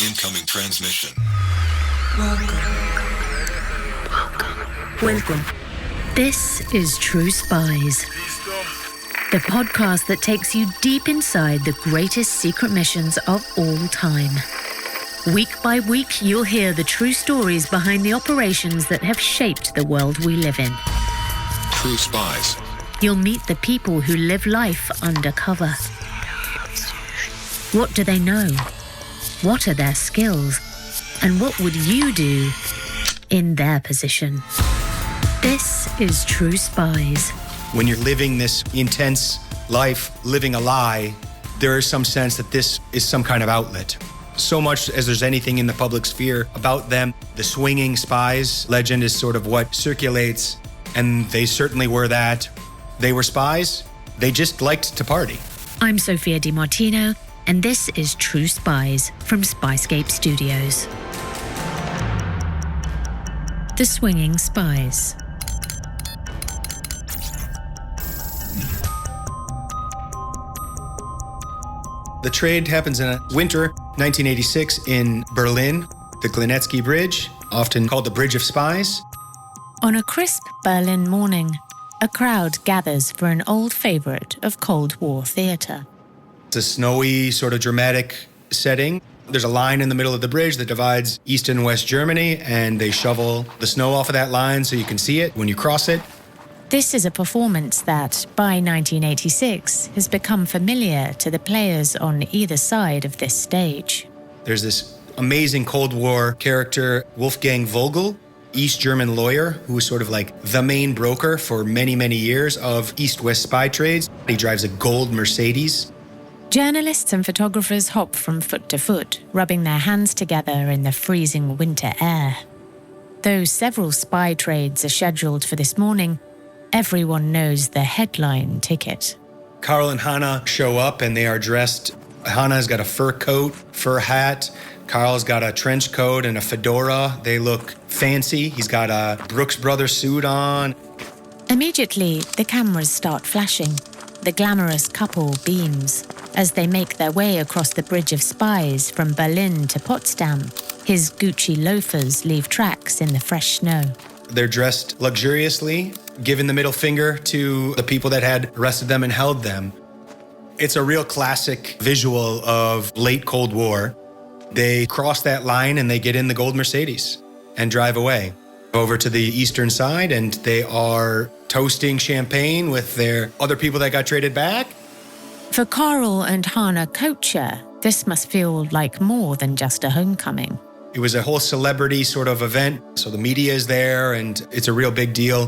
Incoming transmission. Welcome. This is True Spies, the podcast that takes you deep inside the greatest secret missions of all time. Week by week, you'll hear the true stories behind the operations that have shaped the world we live in. True Spies. You'll meet the people who live life undercover. What do they know? What are their skills? And what would you do in their position? This is True Spies. When you're living this intense life, living a lie, there is some sense that this is some kind of outlet. So much as there's anything in the public sphere about them, the Swinging Spies legend is sort of what circulates, and they certainly were that. They were spies. They just liked to party. I'm Sophia Di Martino, and this is True Spies from Spyscape Studios. The Swinging Spies. The trade happens in winter 1986 in Berlin, the Glenetsky Bridge, often called the Bridge of Spies. On a crisp Berlin morning, a crowd gathers for an old favorite of Cold War theater. It's a snowy, sort of dramatic setting. There's a line in the middle of the bridge that divides East and West Germany, and they shovel the snow off of that line so you can see it when you cross it. This is a performance that, by 1986, has become familiar to the players on either side of this stage. There's this amazing Cold War character, Wolfgang Vogel, East German lawyer, who was sort of like the main broker for many, many years of East-West spy trades. He drives a gold Mercedes. Journalists and photographers hop from foot to foot, rubbing their hands together in the freezing winter air. Though several spy trades are scheduled for this morning, everyone knows the headline ticket. Karel and Hannah show up and they are dressed. Hannah's got a fur coat, fur hat. Karel's got a trench coat and a fedora. They look fancy. He's got a Brooks Brothers suit on. Immediately, the cameras start flashing. The glamorous couple beams as they make their way across the Bridge of Spies from Berlin to Potsdam. His Gucci loafers leave tracks in the fresh snow. They're dressed luxuriously, giving the middle finger to the people that had arrested them and held them. It's a real classic visual of late Cold War. They cross that line and they get in the gold Mercedes and drive away over to the eastern side, and they are toasting champagne with their other people that got traded back. For Karel and Karel Koecher, this must feel like more than just a homecoming. It was a whole celebrity sort of event, so the media is there and it's a real big deal.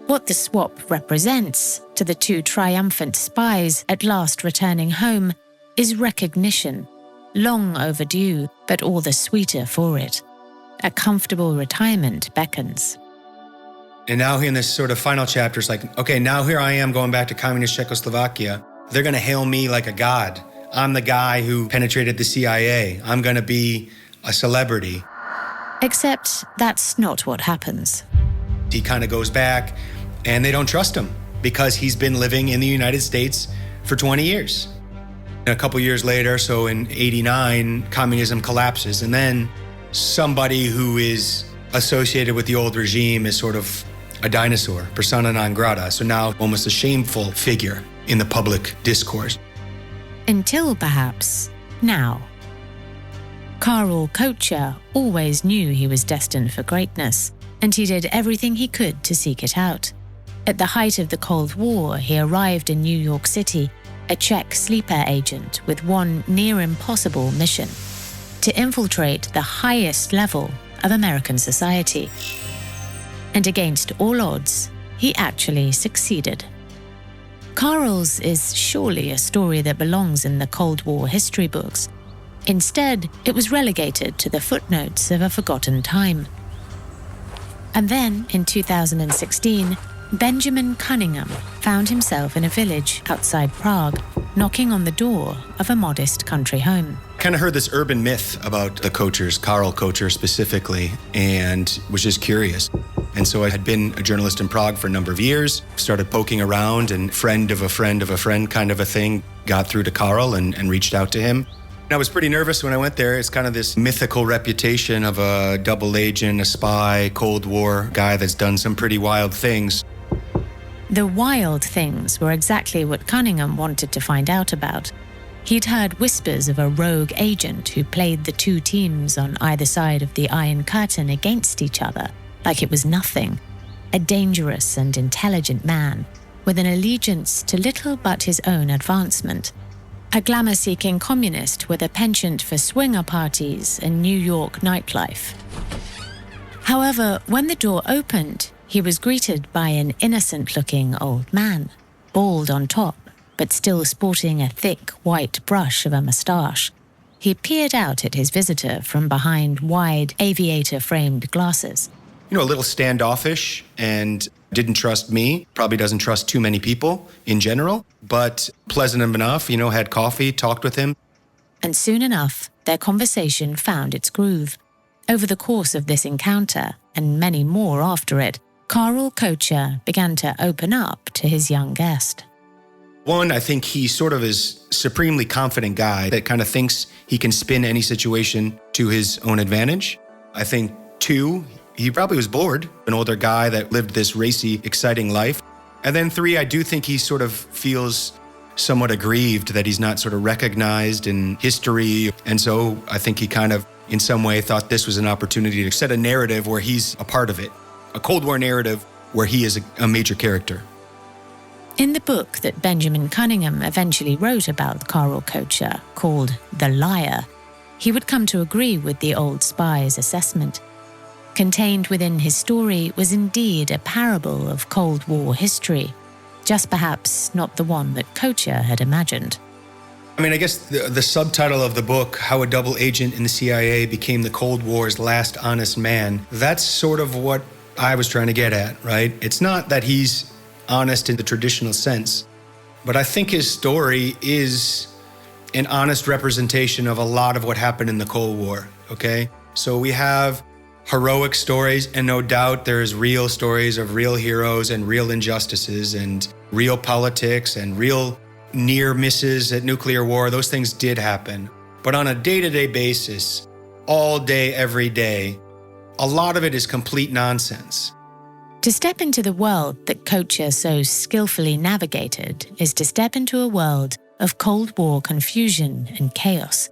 What the swap represents to the two triumphant spies at last returning home is recognition, long overdue, but all the sweeter for it. A comfortable retirement beckons. And now in this sort of final chapter, it's like, okay, now here I am going back to communist Czechoslovakia. They're going to hail me like a god. I'm the guy who penetrated the CIA. I'm going to be a celebrity. Except that's not what happens. He kind of goes back and they don't trust him because he's been living in the United States for 20 years. And a couple years later, so in '89, communism collapses. And then somebody who is associated with the old regime is sort of a dinosaur, persona non grata. So now almost a shameful figure in the public discourse. Until perhaps now. Karel Koecher always knew he was destined for greatness, and he did everything he could to seek it out. At the height of the Cold War, he arrived in New York City, a Czech sleeper agent with one near-impossible mission: to infiltrate the highest level of American society. And against all odds, he actually succeeded. Karel's is surely a story that belongs in the Cold War history books. Instead, it was relegated to the footnotes of a forgotten time. And then, in 2016, Benjamin Cunningham found himself in a village outside Prague, knocking on the door of a modest country home. Kind of heard this urban myth about the Cochers, Karel Koecher specifically, and was just curious. And so I had been a journalist in Prague for a number of years, started poking around, and friend of a friend of a friend kind of a thing, got through to Karel and reached out to him. I was pretty nervous when I went there. It's kind of this mythical reputation of a double agent, a spy, Cold War guy that's done some pretty wild things. The wild things were exactly what Cunningham wanted to find out about. He'd heard whispers of a rogue agent who played the two teams on either side of the Iron Curtain against each other, like it was nothing. A dangerous and intelligent man with an allegiance to little but his own advancement. A glamour-seeking communist with a penchant for swinger parties and New York nightlife. However, when the door opened, he was greeted by an innocent-looking old man, bald on top, but still sporting a thick white brush of a moustache. He peered out at his visitor from behind wide aviator-framed glasses. A little standoffish and didn't trust me, probably doesn't trust too many people in general, but pleasant enough, had coffee, talked with him. And soon enough, their conversation found its groove. Over the course of this encounter, and many more after it, Karel Koecher began to open up to his young guest. One, I think he sort of is a supremely confident guy that kind of thinks he can spin any situation to his own advantage. I think two, he probably was bored, an older guy that lived this racy, exciting life. And then three, I do think he sort of feels somewhat aggrieved that he's not sort of recognized in history. And so I think he kind of, in some way, thought this was an opportunity to set a narrative where he's a part of it, a Cold War narrative where he is a major character. In the book that Benjamin Cunningham eventually wrote about Karel Koecher, called The Liar, he would come to agree with the old spy's assessment. Contained within his story was indeed a parable of Cold War history, just perhaps not the one that Cocher had imagined. I guess the subtitle of the book, How a Double Agent in the CIA Became the Cold War's Last Honest Man, that's sort of what I was trying to get at, right? It's not that he's honest in the traditional sense, but I think his story is an honest representation of a lot of what happened in the Cold War, okay? So we have heroic stories, and no doubt there's real stories of real heroes and real injustices and real politics and real near misses at nuclear war. Those things did happen. But on a day-to-day basis, all day, every day, a lot of it is complete nonsense. To step into the world that Cocher so skillfully navigated is to step into a world of Cold War confusion and chaos.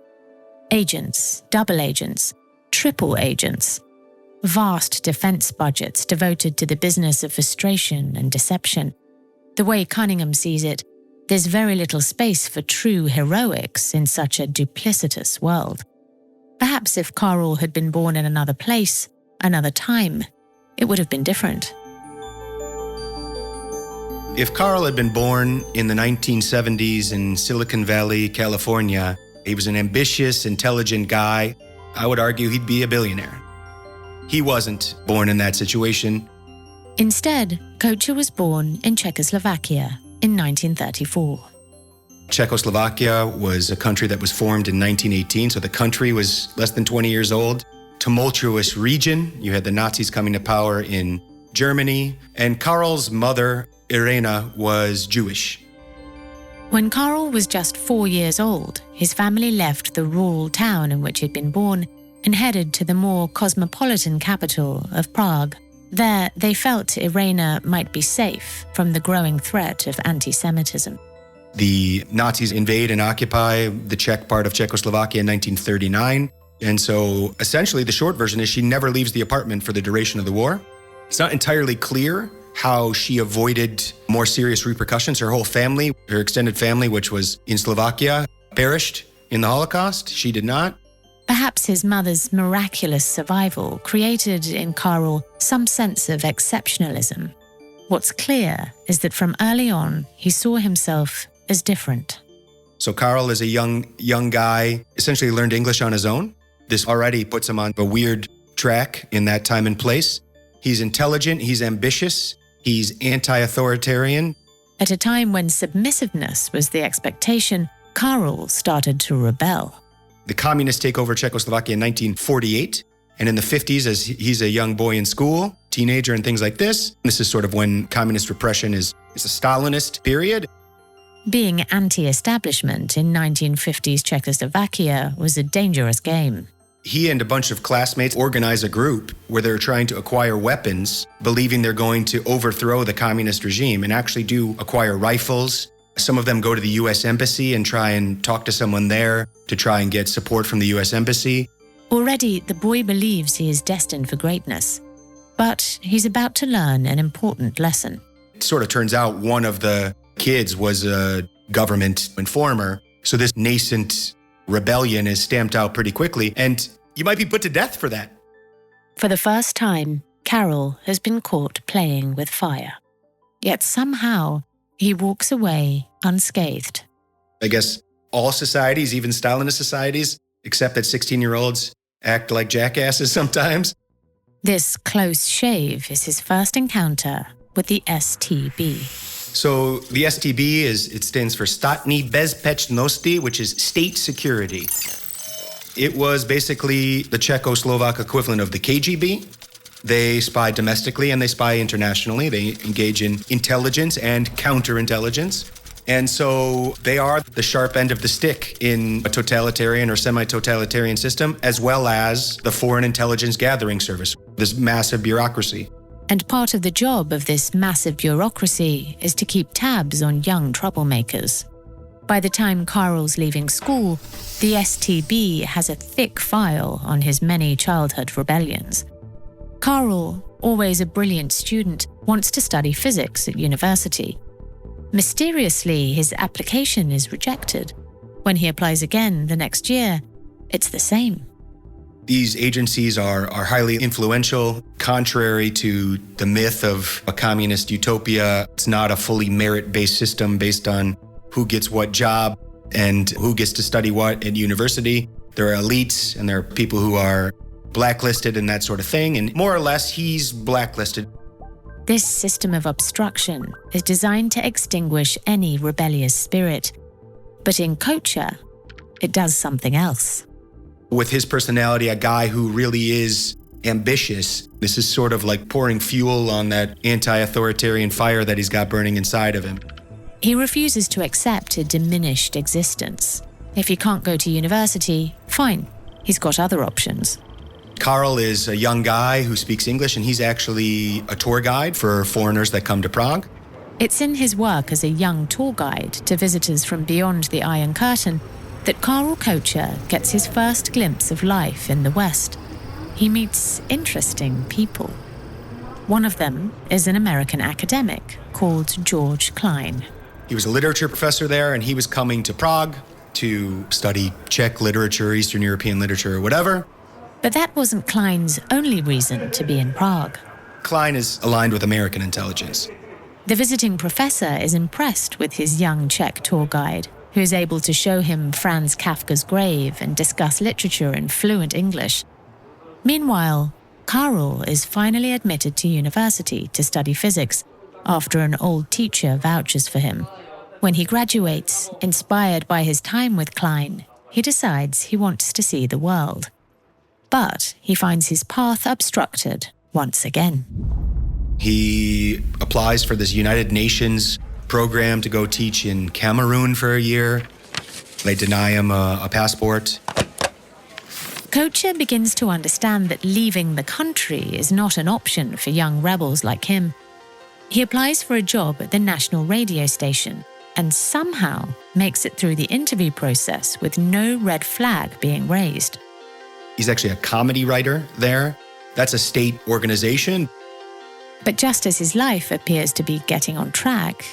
Agents, double agents, triple agents. Vast defense budgets devoted to the business of frustration and deception. The way Cunningham sees it, there's very little space for true heroics in such a duplicitous world. Perhaps if Karel had been born in another place, another time, it would have been different. If Karel had been born in the 1970s in Silicon Valley, California, he was an ambitious, intelligent guy. I would argue he'd be a billionaire. He wasn't born in that situation. Instead, Cocher was born in Czechoslovakia in 1934. Czechoslovakia was a country that was formed in 1918, so the country was less than 20 years old. Tumultuous region. You had the Nazis coming to power in Germany, and Karel's mother, Irena, was Jewish. When Karel was just 4 years old, his family left the rural town in which he'd been born and headed to the more cosmopolitan capital of Prague. There, they felt Irena might be safe from the growing threat of anti-Semitism. The Nazis invade and occupy the Czech part of Czechoslovakia in 1939. And so essentially the short version is she never leaves the apartment for the duration of the war. It's not entirely clear how she avoided more serious repercussions. Her whole family, her extended family, which was in Slovakia, perished in the Holocaust. She did not. Perhaps his mother's miraculous survival created in Karel some sense of exceptionalism. What's clear is that from early on, he saw himself as different. So Karel, as a young guy, essentially learned English on his own. This already puts him on a weird track in that time and place. He's intelligent, he's ambitious, he's anti-authoritarian. At a time when submissiveness was the expectation, Karel started to rebel. The communists take over Czechoslovakia in 1948. And in the 50s, as he's a young boy in school, teenager and things like this is sort of when communist repression is a Stalinist period. Being anti-establishment in 1950s Czechoslovakia was a dangerous game. He and a bunch of classmates organize a group where they're trying to acquire weapons, believing they're going to overthrow the communist regime, and actually do acquire rifles. Some of them go to the U.S. Embassy and try and talk to someone there to try and get support from the U.S. Embassy. Already, the boy believes he is destined for greatness, but he's about to learn an important lesson. It sort of turns out one of the kids was a government informer, so this nascent rebellion is stamped out pretty quickly, and you might be put to death for that. For the first time, Karel has been caught playing with fire. Yet somehow, he walks away unscathed. I guess all societies, even Stalinist societies, accept that 16-year-olds act like jackasses sometimes. This close shave is his first encounter with the STB. So the STB it stands for Státní bezpečnosti, which is state security. It was basically the Czechoslovak equivalent of the KGB. They spy domestically and they spy internationally. They engage in intelligence and counterintelligence. And so they are the sharp end of the stick in a totalitarian or semi-totalitarian system, as well as the Foreign Intelligence Gathering Service, this massive bureaucracy. And part of the job of this massive bureaucracy is to keep tabs on young troublemakers. By the time Karel's leaving school, the STB has a thick file on his many childhood rebellions. Karel, always a brilliant student, wants to study physics at university. Mysteriously, his application is rejected. When he applies again the next year, it's the same. These agencies are highly influential, contrary to the myth of a communist utopia. It's not a fully merit-based system based on who gets what job and who gets to study what at university. There are elites and there are people who are blacklisted and that sort of thing, and more or less he's blacklisted. This system of obstruction is designed to extinguish any rebellious spirit. But in Cocher, it does something else. With his personality, a guy who really is ambitious, this is sort of like pouring fuel on that anti-authoritarian fire that he's got burning inside of him. He refuses to accept a diminished existence. If he can't go to university, fine, he's got other options. Karel is a young guy who speaks English, and he's actually a tour guide for foreigners that come to Prague. It's in his work as a young tour guide to visitors from beyond the Iron Curtain that Karel Koecher gets his first glimpse of life in the West. He meets interesting people. One of them is an American academic called George Klein. He was a literature professor there, and he was coming to Prague to study Czech literature, Eastern European literature, or whatever. But that wasn't Klein's only reason to be in Prague. Klein is aligned with American intelligence. The visiting professor is impressed with his young Czech tour guide, who is able to show him Franz Kafka's grave and discuss literature in fluent English. Meanwhile, Karel is finally admitted to university to study physics after an old teacher vouches for him. When he graduates, inspired by his time with Klein, he decides he wants to see the world. But he finds his path obstructed once again. He applies for this United Nations program to go teach in Cameroon for a year. They deny him a passport. Cocher begins to understand that leaving the country is not an option for young rebels like him. He applies for a job at the national radio station and somehow makes it through the interview process with no red flag being raised. He's actually a comedy writer there. That's a state organization. But just as his life appears to be getting on track,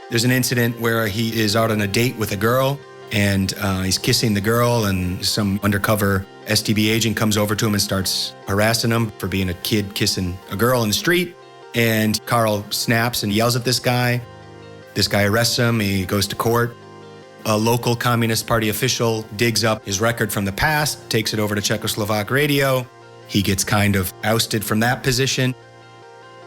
there's an incident where he is out on a date with a girl, and he's kissing the girl, and some undercover STB agent comes over to him and starts harassing him for being a kid kissing a girl in the street. And Karel snaps and yells at this guy. This guy arrests him. He goes to court. A local Communist Party official digs up his record from the past, takes it over to Czechoslovak radio. He gets kind of ousted from that position.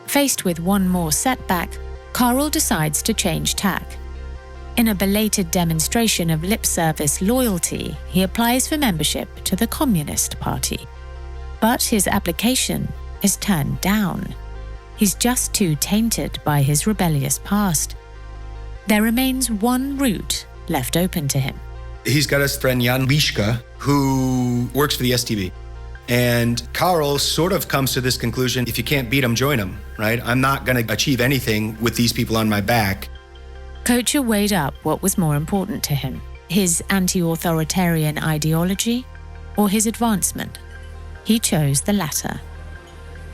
Faced with one more setback, Karel decides to change tack. In a belated demonstration of lip service loyalty, he applies for membership to the Communist Party. But his application is turned down. He's just too tainted by his rebellious past. There remains one route left open to him. He's got his friend Jan Liška, who works for the STB. And Karel sort of comes to this conclusion, if you can't beat them, join them, right? I'm not going to achieve anything with these people on my back. Cocher weighed up what was more important to him, his anti-authoritarian ideology or his advancement. He chose the latter.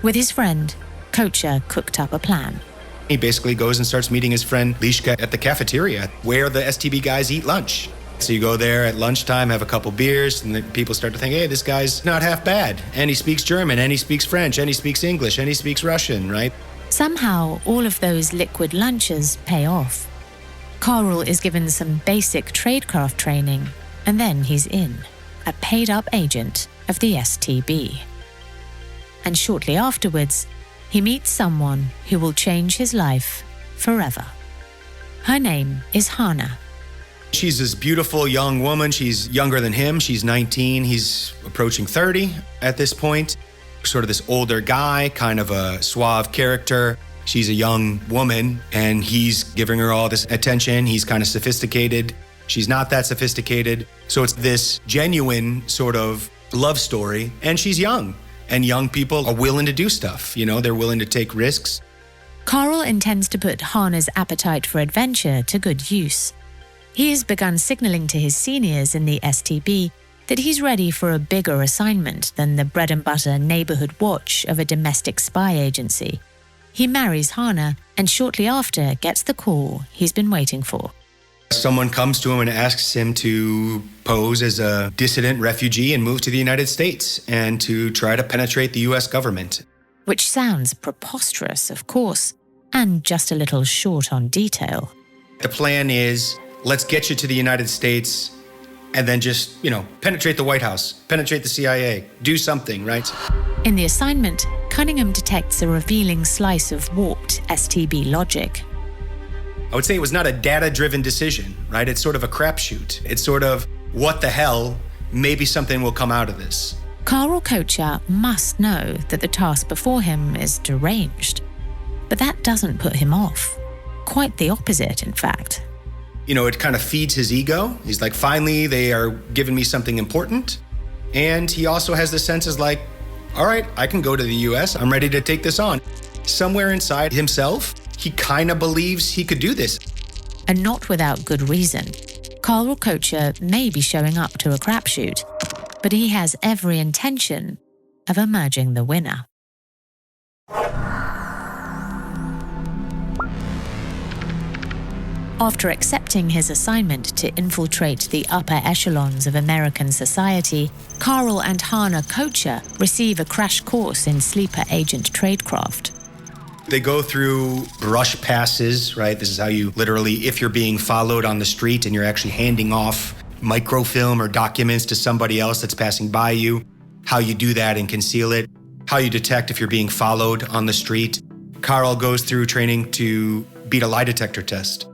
With his friend, Cocher cooked up a plan. He basically goes and starts meeting his friend Liška at the cafeteria where the STB guys eat lunch. So you go there at lunchtime, have a couple beers, and then people start to think, hey, this guy's not half bad. And he speaks German, and he speaks French, and he speaks English, and he speaks Russian, right? Somehow, all of those liquid lunches pay off. Karel is given some basic tradecraft training, and then he's in, a paid-up agent of the STB. And shortly afterwards, he meets someone who will change his life forever. Her name is Hannah. She's this beautiful young woman. She's younger than him. She's 19. He's approaching 30 at this point. Sort of this older guy, kind of a suave character. She's a young woman, and he's giving her all this attention. He's kind of sophisticated. She's not that sophisticated. So it's this genuine sort of love story, and she's young. And young people are willing to do stuff. You know, they're willing to take risks. Karel intends to put Hannah's appetite for adventure to good use. He has begun signaling to his seniors in the STB that he's ready for a bigger assignment than the bread-and-butter neighborhood watch of a domestic spy agency. He marries Hannah and shortly after gets the call he's been waiting for. Someone comes to him and asks him to pose as a dissident refugee and move to the United States and to try to penetrate the U.S. government. Which sounds preposterous, of course, and just a little short on detail. The plan is, let's get you to the United States and then just, penetrate the White House, penetrate the CIA, do something, right? In the assignment, Cunningham detects a revealing slice of warped STB logic. I would say it was not a data-driven decision, right? It's sort of a crapshoot. It's sort of, what the hell, maybe something will come out of this. Karel Koecher must know that the task before him is deranged. But that doesn't put him off. Quite the opposite, in fact. It kind of feeds his ego. He's like, finally, they are giving me something important. And he also has the senses like, all right, I can go to the US. I'm ready to take this on. Somewhere inside himself, he kind of believes he could do this. And not without good reason. Karel Koecher may be showing up to a crapshoot, but he has every intention of emerging the winner. After accepting his assignment to infiltrate the upper echelons of American society, Karel and Hannah Cocher receive a crash course in sleeper agent tradecraft. They go through brush passes, right? This is how you literally, if you're being followed on the street and you're actually handing off microfilm or documents to somebody else that's passing by you, how you do that and conceal it, how you detect if you're being followed on the street. Karel goes through training to beat a lie detector test.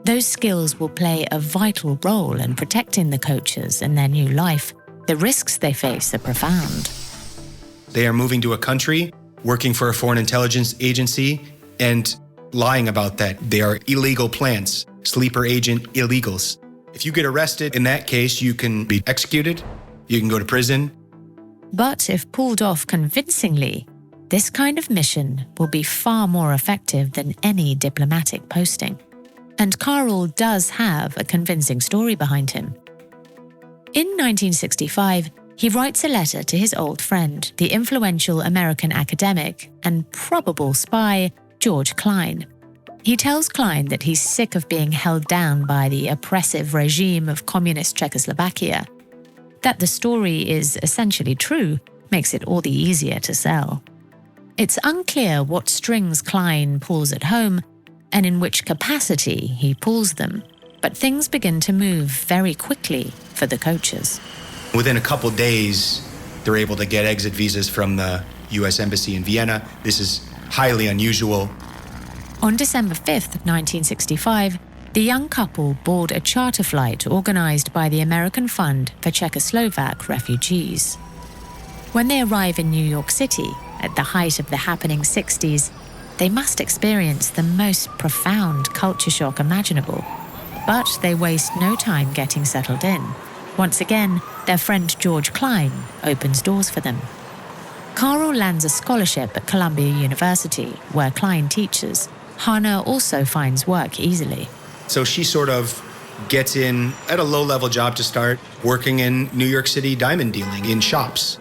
Those skills will play a vital role in protecting the Cochers in their new life. The risks they face are profound. They are moving to a country, working for a foreign intelligence agency, and lying about that. They are illegal plants, sleeper agent illegals. If you get arrested, in that case, you can be executed, you can go to prison. But if pulled off convincingly, this kind of mission will be far more effective than any diplomatic posting. And Karel does have a convincing story behind him. In 1965, he writes a letter to his old friend, the influential American academic and probable spy, George Klein. He tells Klein that he's sick of being held down by the oppressive regime of communist Czechoslovakia. That the story is essentially true makes it all the easier to sell. It's unclear what strings Klein pulls at home and in which capacity he pulls them, but things begin to move very quickly for the Cochers. Within a couple days, they're able to get exit visas from the U.S. Embassy in Vienna. This is highly unusual. On December 5th, 1965, the young couple board a charter flight organized by the American Fund for Czechoslovak Refugees. When they arrive in New York City, at the height of the happening 60s, They must experience the most profound culture shock imaginable. But they waste no time getting settled in. Once again, their friend George Klein opens doors for them. Karel lands a scholarship at Columbia University, where Klein teaches. Hannah also finds work easily. So she sort of gets in at a low-level job to start, working in New York City diamond dealing in shops.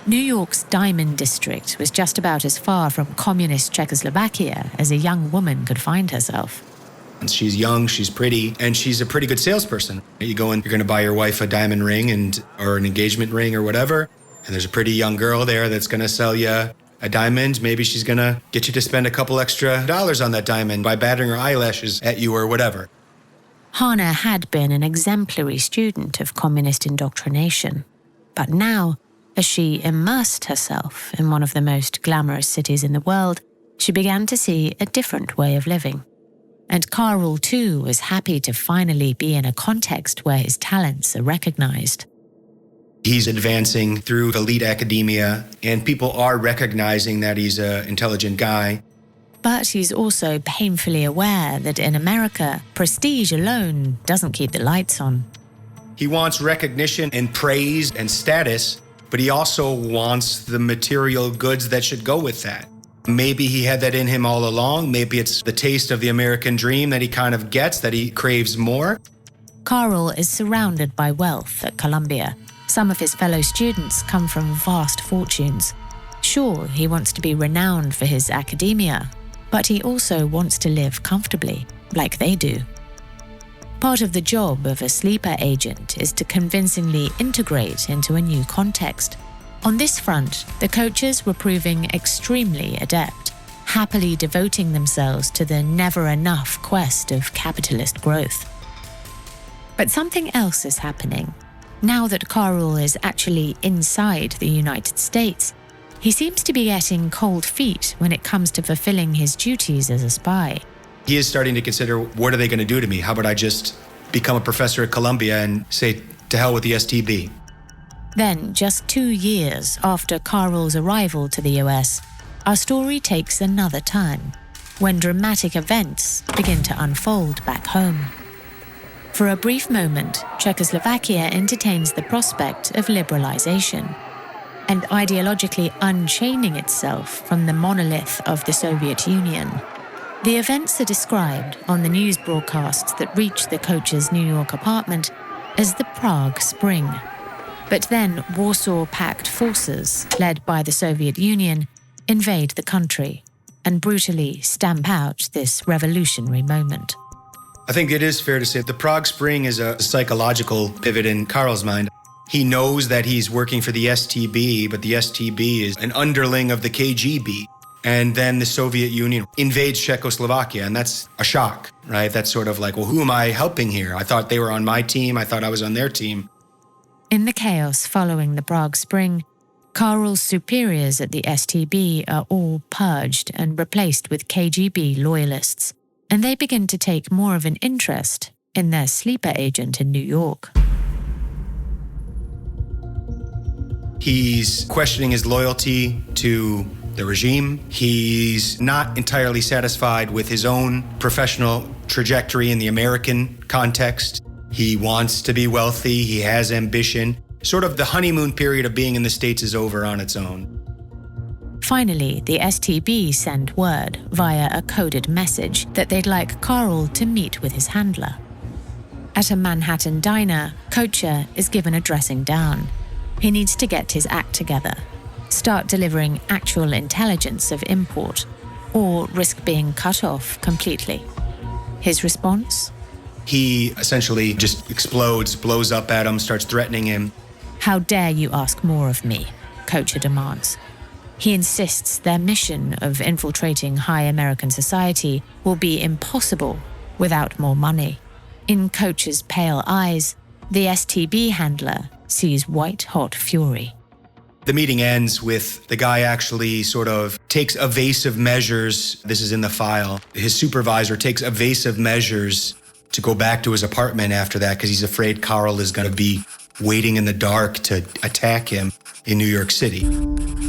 New York's Diamond District was just about as far from communist Czechoslovakia as a young woman could find herself. And she's young, she's pretty, and she's a pretty good salesperson. You go in, you're going to buy your wife a diamond ring or an engagement ring or whatever, and there's a pretty young girl there that's going to sell you a diamond. Maybe she's going to get you to spend a couple extra dollars on that diamond by batting her eyelashes at you or whatever. Hannah had been an exemplary student of communist indoctrination. But now, as she immersed herself in one of the most glamorous cities in the world, she began to see a different way of living. And Karel, too, was happy to finally be in a context where his talents are recognized. He's advancing through elite academia, and people are recognizing that he's an intelligent guy. But he's also painfully aware that in America, prestige alone doesn't keep the lights on. He wants recognition and praise and status, but he also wants the material goods that should go with that. Maybe he had that in him all along. Maybe it's the taste of the American dream that he kind of gets, that he craves more. Karel is surrounded by wealth at Columbia. Some of his fellow students come from vast fortunes. Sure, he wants to be renowned for his academia, but he also wants to live comfortably, like they do. Part of the job of a sleeper agent is to convincingly integrate into a new context. On this front, the Cochers were proving extremely adept, happily devoting themselves to the never-enough quest of capitalist growth. But something else is happening. Now that Karel is actually inside the United States, he seems to be getting cold feet when it comes to fulfilling his duties as a spy. He is starting to consider, what are they going to do to me? How about I just become a professor at Columbia and say, to hell with the STB? Then, just 2 years after Karel's arrival to the US, our story takes another turn, when dramatic events begin to unfold back home. For a brief moment, Czechoslovakia entertains the prospect of liberalization and ideologically unchaining itself from the monolith of the Soviet Union. The events are described on the news broadcasts that reach the Cocher's New York apartment as the Prague Spring. But then Warsaw Pact forces, led by the Soviet Union, invade the country and brutally stamp out this revolutionary moment. I think it is fair to say the Prague Spring is a psychological pivot in Karel's mind. He knows that he's working for the STB, but the STB is an underling of the KGB. And then the Soviet Union invades Czechoslovakia, and that's a shock, right? That's sort of like, well, who am I helping here? I thought they were on my team. I thought I was on their team. In the chaos following the Prague Spring, Karel's superiors at the STB are all purged and replaced with KGB loyalists, and they begin to take more of an interest in their sleeper agent in New York. He's questioning his loyalty to the regime. He's not entirely satisfied with his own professional trajectory in the American context. He wants to be wealthy. He has ambition. Sort of the honeymoon period of being in the States is over on its own. Finally, the STB send word via a coded message that they'd like Karel to meet with his handler. At a Manhattan diner, Cocher is given a dressing down. He needs to get his act together, start delivering actual intelligence of import, or risk being cut off completely. His response? He essentially just explodes, blows up at him, starts threatening him. How dare you ask more of me, Cocher demands. He insists their mission of infiltrating high American society will be impossible without more money. In Cocher's pale eyes, the STB handler sees white-hot fury. The meeting ends with the guy actually sort of takes evasive measures. This is in the file. His supervisor takes evasive measures to go back to his apartment after that because he's afraid Karel is going to be waiting in the dark to attack him in New York City.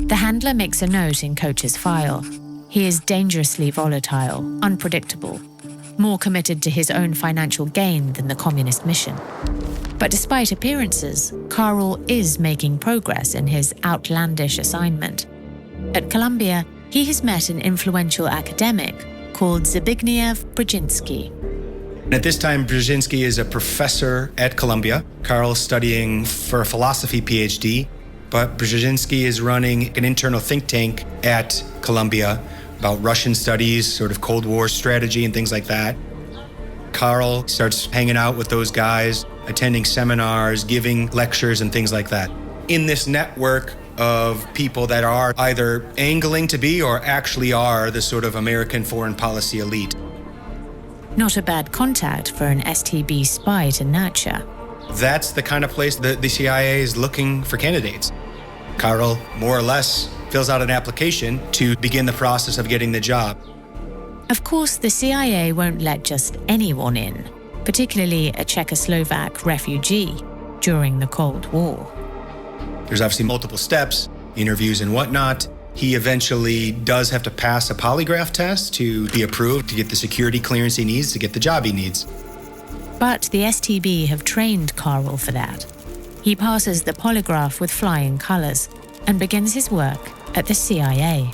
The handler makes a note in Cocher's file. He is dangerously volatile, unpredictable, more committed to his own financial gain than the communist mission. But despite appearances, Karel is making progress in his outlandish assignment. At Columbia, he has met an influential academic called Zbigniew Brzezinski. At this time, Brzezinski is a professor at Columbia. Karel's studying for a philosophy PhD, but Brzezinski is running an internal think tank at Columbia about Russian studies, sort of Cold War strategy and things like that. Karel starts hanging out with those guys, attending seminars, giving lectures and things like that. In this network of people that are either angling to be or actually are the sort of American foreign policy elite. Not a bad contact for an STB spy to nurture. That's the kind of place that the CIA is looking for candidates. Karel, more or less, fills out an application to begin the process of getting the job. Of course, the CIA won't let just anyone in, particularly a Czechoslovak refugee during the Cold War. There's obviously multiple steps, interviews and whatnot. He eventually does have to pass a polygraph test to be approved, to get the security clearance he needs, to get the job he needs. But the STB have trained Karel for that. He passes the polygraph with flying colors and begins his work at the CIA.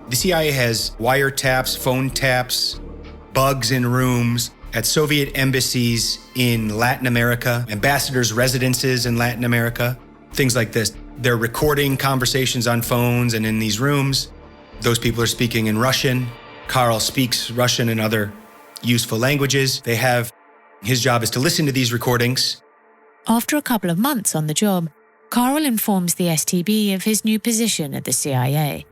The CIA has wiretaps, phone taps, bugs in rooms at Soviet embassies in Latin America, ambassadors' residences in Latin America, things like this. They're recording conversations on phones and in these rooms. Those people are speaking in Russian. Karel speaks Russian and other useful languages. His job is to listen to these recordings. After a couple of months on the job, Karel informs the STB of his new position at the CIA.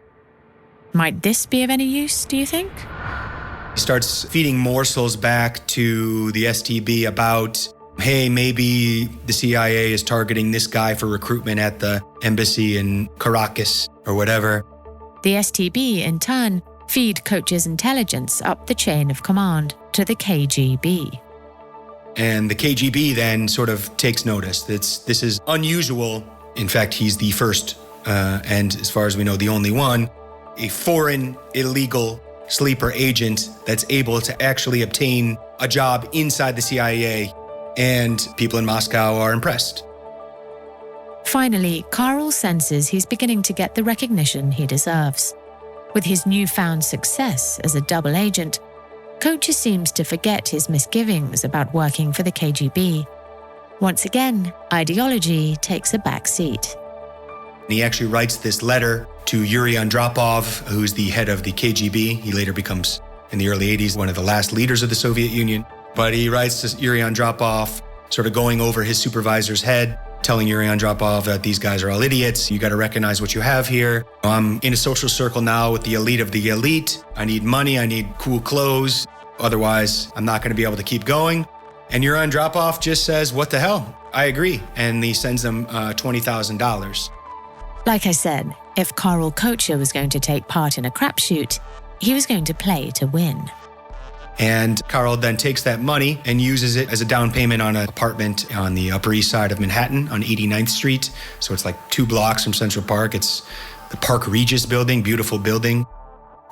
Might this be of any use, do you think? He starts feeding morsels back to the STB about, hey, maybe the CIA is targeting this guy for recruitment at the embassy in Caracas or whatever. The STB, in turn, feed Cocher's intelligence up the chain of command to the KGB. And the KGB then sort of takes notice. This is unusual. In fact, he's the first, and as far as we know, the only one, a foreign illegal sleeper agent that's able to actually obtain a job inside the CIA, and people in Moscow are impressed. Finally, Karel senses he's beginning to get the recognition he deserves. With his newfound success as a double agent, Cocher seems to forget his misgivings about working for the KGB. Once again, ideology takes a back seat. He actually writes this letter to Yuri Andropov, who's the head of the KGB. He later becomes, in the early 80s, one of the last leaders of the Soviet Union. But he writes to Yuri Andropov, sort of going over his supervisor's head, telling Yuri Andropov that these guys are all idiots. You got to recognize what you have here. I'm in a social circle now with the elite of the elite. I need money. I need cool clothes. Otherwise, I'm not going to be able to keep going. And Yuri Andropov just says, what the hell? I agree. And he sends them $20,000. Like I said, if Karel Koecher was going to take part in a crapshoot, he was going to play to win. And Karel then takes that money and uses it as a down payment on an apartment on the Upper East Side of Manhattan on 89th Street. So it's like 2 blocks from Central Park. It's the Park Regis building, beautiful building.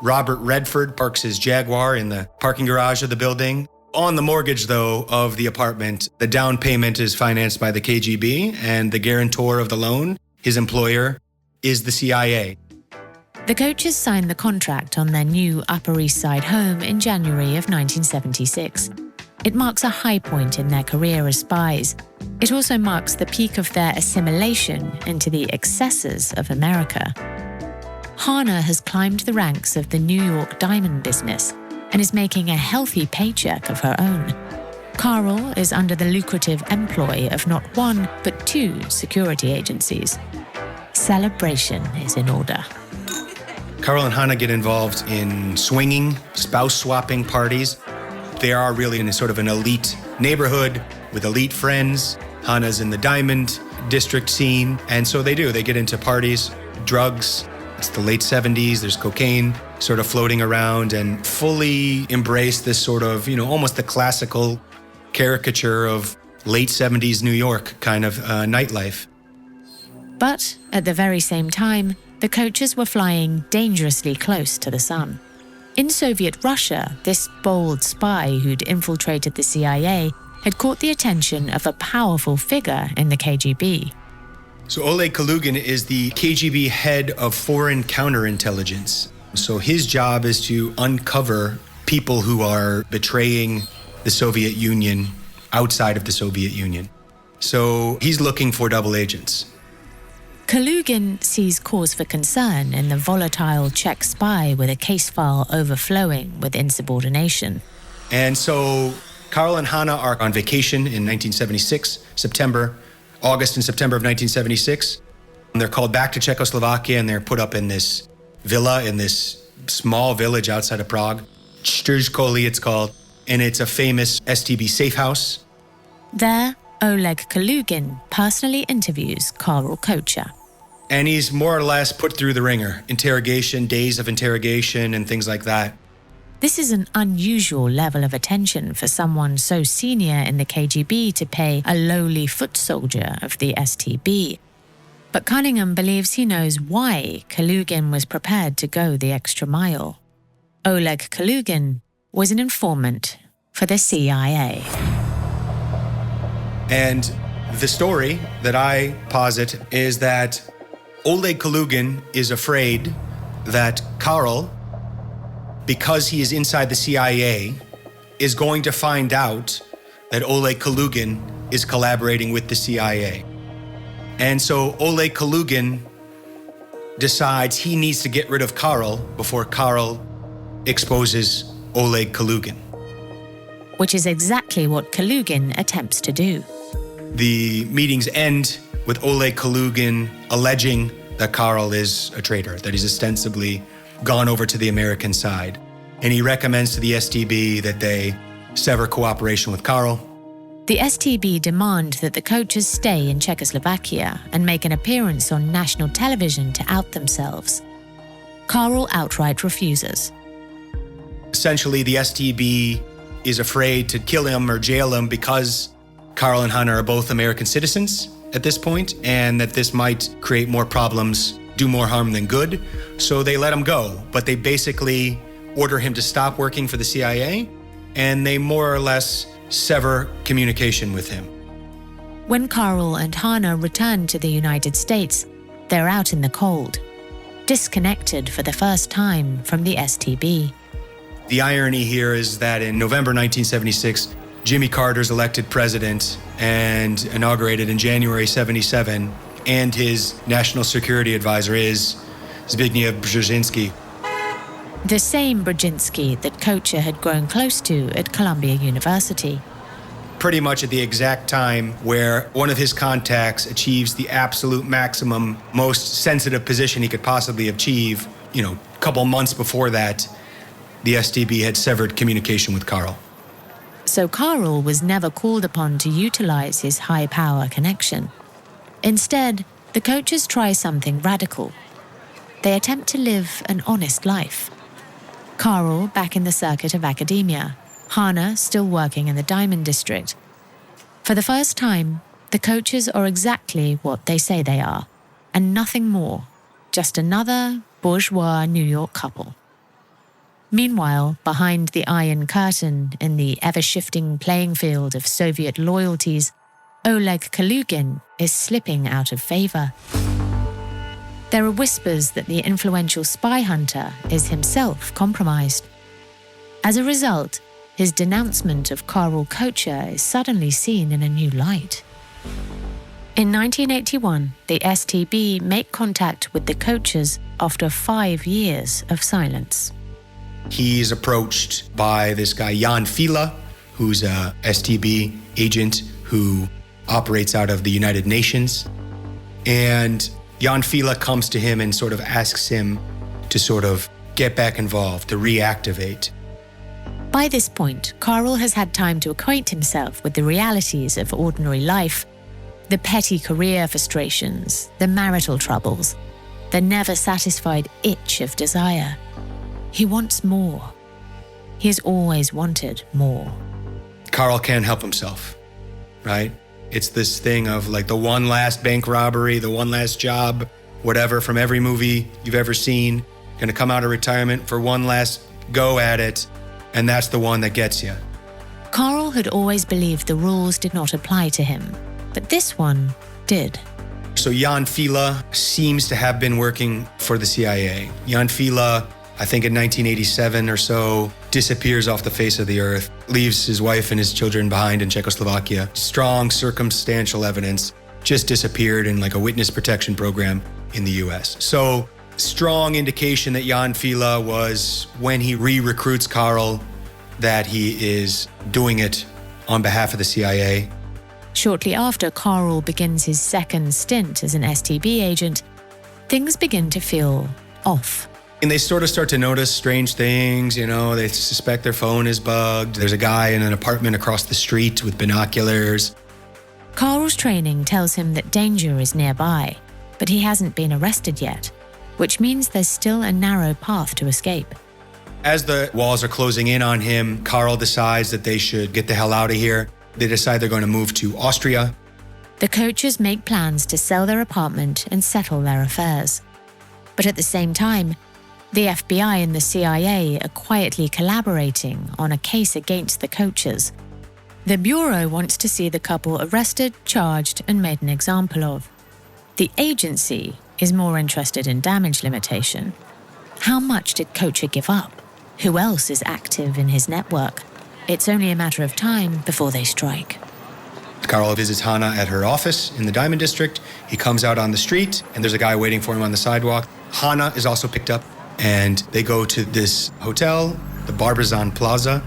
Robert Redford parks his Jaguar in the parking garage of the building. On the mortgage, though, of the apartment, the down payment is financed by the KGB, and the guarantor of the loan, his employer, is the CIA. The Coachers signed the contract on their new Upper East Side home in January of 1976. It marks a high point in their career as spies. It also marks the peak of their assimilation into the excesses of America. Hannah has climbed the ranks of the New York diamond business and is making a healthy paycheck of her own. Karel is under the lucrative employ of not one, but 2 security agencies. Celebration is in order. Karel and Hannah get involved in swinging, spouse-swapping parties. They are really in a sort of an elite neighborhood with elite friends. Hannah's in the diamond district scene, and so they do. They get into parties, drugs. It's the late 70s. There's cocaine sort of floating around, and fully embrace this sort of, almost the classical caricature of late 70s New York kind of nightlife. But at the very same time, the Cochers were flying dangerously close to the sun. In Soviet Russia, this bold spy who'd infiltrated the CIA had caught the attention of a powerful figure in the KGB. So Oleg Kalugin is the KGB head of foreign counterintelligence. So his job is to uncover people who are betraying the Soviet Union outside of the Soviet Union. So he's looking for double agents. Kalugin sees cause for concern in the volatile Czech spy with a case file overflowing with insubordination. And so Karel and Hanna are on vacation in 1976, August and September of 1976. And they're called back to Czechoslovakia and they're put up in this villa in this small village outside of Prague. Štržkoli it's called, and it's a famous STB safe house. There, Oleg Kalugin personally interviews Karel Koecher. And he's more or less put through the ringer. Interrogation, days of interrogation, and things like that. This is an unusual level of attention for someone so senior in the KGB to pay a lowly foot soldier of the STB. But Cunningham believes he knows why Kalugin was prepared to go the extra mile. Oleg Kalugin was an informant for the CIA. And the story that I posit is that Oleg Kalugin is afraid that Karel, because he is inside the CIA, is going to find out that Oleg Kalugin is collaborating with the CIA. And so Oleg Kalugin decides he needs to get rid of Karel before Karel exposes Oleg Kalugin. Which is exactly what Kalugin attempts to do. The meetings end with Oleg Kalugin alleging that Karel is a traitor, that he's ostensibly gone over to the American side. And he recommends to the STB that they sever cooperation with Karel. The STB demand that the Cochers stay in Czechoslovakia and make an appearance on national television to out themselves. Karel outright refuses. Essentially, the STB is afraid to kill him or jail him because Karel and Hanna are both American citizens at this point, and that this might create more problems, do more harm than good. So they let him go, but they basically order him to stop working for the CIA, and they more or less sever communication with him. When Karel and Hanna return to the United States, they're out in the cold, disconnected for the first time from the STB. The irony here is that in November 1976, Jimmy Carter's elected president and inaugurated in January 77, and his national security advisor is Zbigniew Brzezinski. The same Brzezinski that Cocher had grown close to at Columbia University. Pretty much at the exact time where one of his contacts achieves the absolute maximum, most sensitive position he could possibly achieve, a couple months before that, the STB had severed communication with Karel. So Karel was never called upon to utilize his high-power connection. Instead, the Cochers try something radical. They attempt to live an honest life. Karel back in the circuit of academia, Hanna still working in the Diamond District. For the first time, the Cochers are exactly what they say they are, and nothing more, just another bourgeois New York couple. Meanwhile, behind the Iron Curtain, in the ever-shifting playing field of Soviet loyalties, Oleg Kalugin is slipping out of favor. There are whispers that the influential spy hunter is himself compromised. As a result, his denouncement of Karel Koecher is suddenly seen in a new light. In 1981, the STB make contact with the Cochers after 5 years of silence. He's approached by this guy, Jan Fila, who's a STB agent who operates out of the United Nations. And Jan Fila comes to him and sort of asks him to sort of get back involved, to reactivate. By this point, Karel has had time to acquaint himself with the realities of ordinary life, the petty career frustrations, the marital troubles, the never-satisfied itch of desire. He wants more. He has always wanted more. Karel can't help himself, right? It's this thing of like the one last bank robbery, the one last job, whatever from every movie you've ever seen, gonna come out of retirement for one last go at it, and that's the one that gets you. Karel had always believed the rules did not apply to him, but this one did. So Jan Fila seems to have been working for the CIA. Jan Fila, I think in 1987 or so, disappears off the face of the earth, leaves his wife and his children behind in Czechoslovakia. Strong circumstantial evidence, just disappeared in like a witness protection program in the US. So strong indication that Jan Fila was, when he re-recruits Karel, that he is doing it on behalf of the CIA. Shortly after Karel begins his second stint as an STB agent, things begin to feel off. And they sort of start to notice strange things, they suspect their phone is bugged. There's a guy in an apartment across the street with binoculars. Karel's training tells him that danger is nearby, but he hasn't been arrested yet, which means there's still a narrow path to escape. As the walls are closing in on him, Karel decides that they should get the hell out of here. They decide they're going to move to Austria. The Cochers make plans to sell their apartment and settle their affairs. But at the same time, the FBI and the CIA are quietly collaborating on a case against the Cochers. The Bureau wants to see the couple arrested, charged, and made an example of. The agency is more interested in damage limitation. How much did Cocher give up? Who else is active in his network? It's only a matter of time before they strike. Karel visits Hanna at her office in the Diamond District. He comes out on the street, and there's a guy waiting for him on the sidewalk. Hanna is also picked up, and they go to this hotel, the Barbizon Plaza.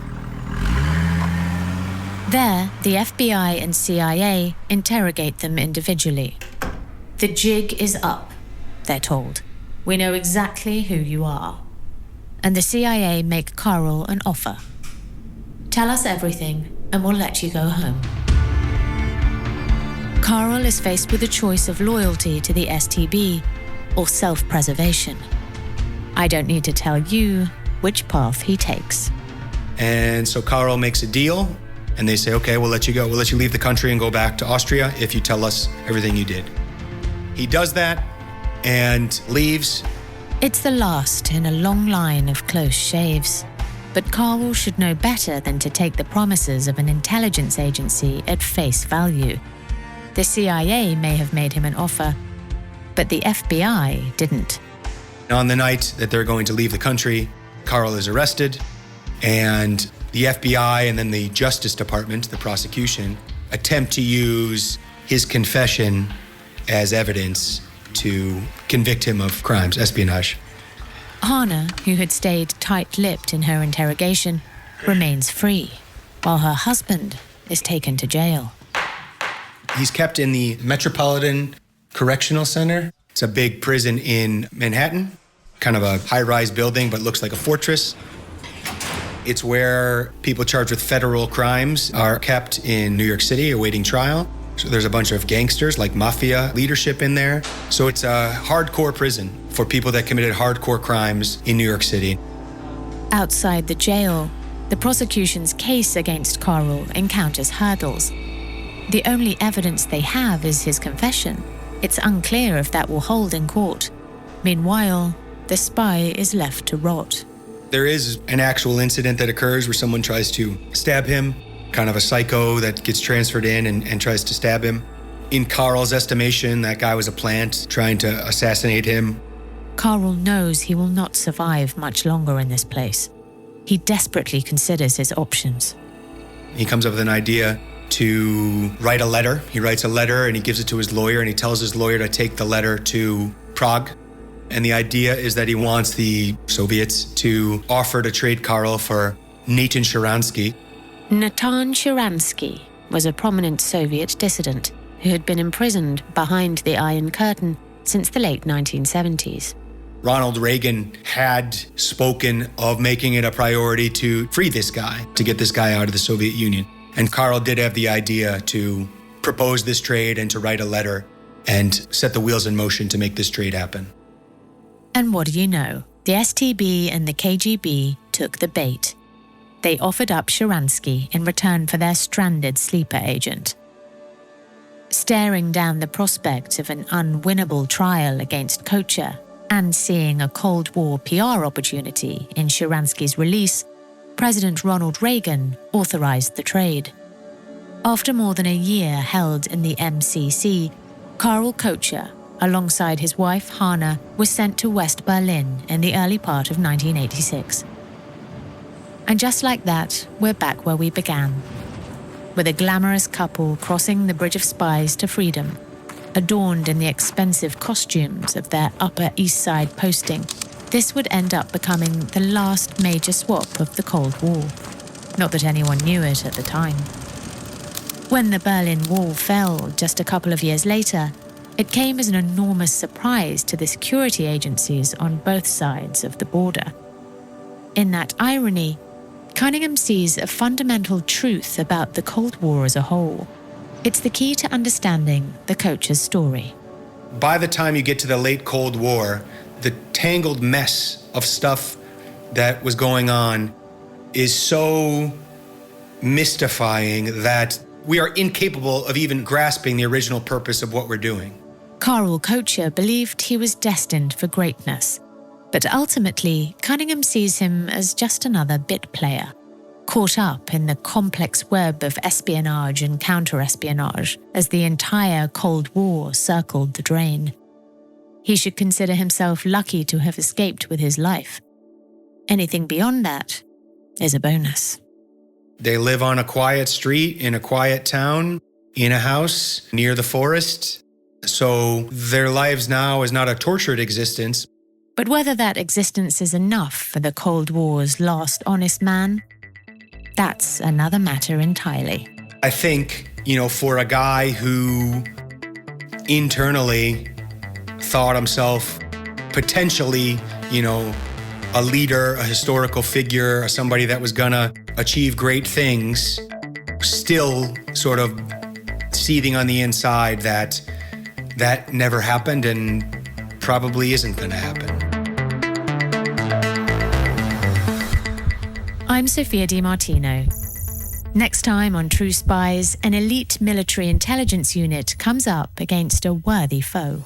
There, the FBI and CIA interrogate them individually. The jig is up, they're told. We know exactly who you are. And the CIA make Karel an offer. Tell us everything, and we'll let you go home. Karel is faced with a choice of loyalty to the STB or self-preservation. I don't need to tell you which path he takes. And so Karel makes a deal, and they say, okay, we'll let you go. We'll let you leave the country and go back to Austria if you tell us everything you did. He does that and leaves. It's the last in a long line of close shaves. But Karel should know better than to take the promises of an intelligence agency at face value. The CIA may have made him an offer, but the FBI didn't. On the night that they're going to leave the country, Karel is arrested, and the FBI and then the Justice Department, the prosecution, attempt to use his confession as evidence to convict him of crimes, espionage. Hanna, who had stayed tight-lipped in her interrogation, remains free, while her husband is taken to jail. He's kept in the Metropolitan Correctional Center. It's a big prison in Manhattan, kind of a high-rise building, but looks like a fortress. It's where people charged with federal crimes are kept in New York City awaiting trial. So there's a bunch of gangsters, like mafia leadership in there. So it's a hardcore prison for people that committed hardcore crimes in New York City. Outside the jail, the prosecution's case against Karel encounters hurdles. The only evidence they have is his confession. It's unclear if that will hold in court. Meanwhile, the spy is left to rot. There is an actual incident that occurs where someone tries to stab him, kind of a psycho that gets transferred in and tries to stab him. In Karel's estimation, that guy was a plant trying to assassinate him. Karel knows he will not survive much longer in this place. He desperately considers his options. He comes up with an idea to write a letter. He writes a letter and he gives it to his lawyer, and he tells his lawyer to take the letter to Prague. And the idea is that he wants the Soviets to offer to trade Karel for Natan Sharansky. Natan Sharansky was a prominent Soviet dissident who had been imprisoned behind the Iron Curtain since the late 1970s. Ronald Reagan had spoken of making it a priority to free this guy, to get this guy out of the Soviet Union. And Karel did have the idea to propose this trade and to write a letter and set the wheels in motion to make this trade happen. And what do you know? The STB and the KGB took the bait. They offered up Sharansky in return for their stranded sleeper agent. Staring down the prospect of an unwinnable trial against Cocher and seeing a Cold War PR opportunity in Sharansky's release, President Ronald Reagan authorized the trade. After more than a year held in the MCC, Karel Koecher, alongside his wife Hannah, was sent to West Berlin in the early part of 1986. And just like that, we're back where we began, with a glamorous couple crossing the Bridge of Spies to freedom, adorned in the expensive costumes of their Upper East Side posting. This would end up becoming the last major swap of the Cold War. Not that anyone knew it at the time. When the Berlin Wall fell just a couple of years later, it came as an enormous surprise to the security agencies on both sides of the border. In that irony, Cunningham sees a fundamental truth about the Cold War as a whole. It's the key to understanding the Coacher's story. By the time you get to the late Cold War, the tangled mess of stuff that was going on is so mystifying that we are incapable of even grasping the original purpose of what we're doing. Karel Koecher believed he was destined for greatness, but ultimately, Cunningham sees him as just another bit player, caught up in the complex web of espionage and counter-espionage as the entire Cold War circled the drain. He should consider himself lucky to have escaped with his life. Anything beyond that is a bonus. They live on a quiet street in a quiet town, in a house near the forest. So their lives now is not a tortured existence. But whether that existence is enough for the Cold War's last honest man, that's another matter entirely. I think, for a guy who internally thought himself potentially, a leader, a historical figure, somebody that was gonna achieve great things, still sort of seething on the inside that never happened and probably isn't gonna happen. I'm Sophia Di Martino. Next time on True Spies, an elite military intelligence unit comes up against a worthy foe.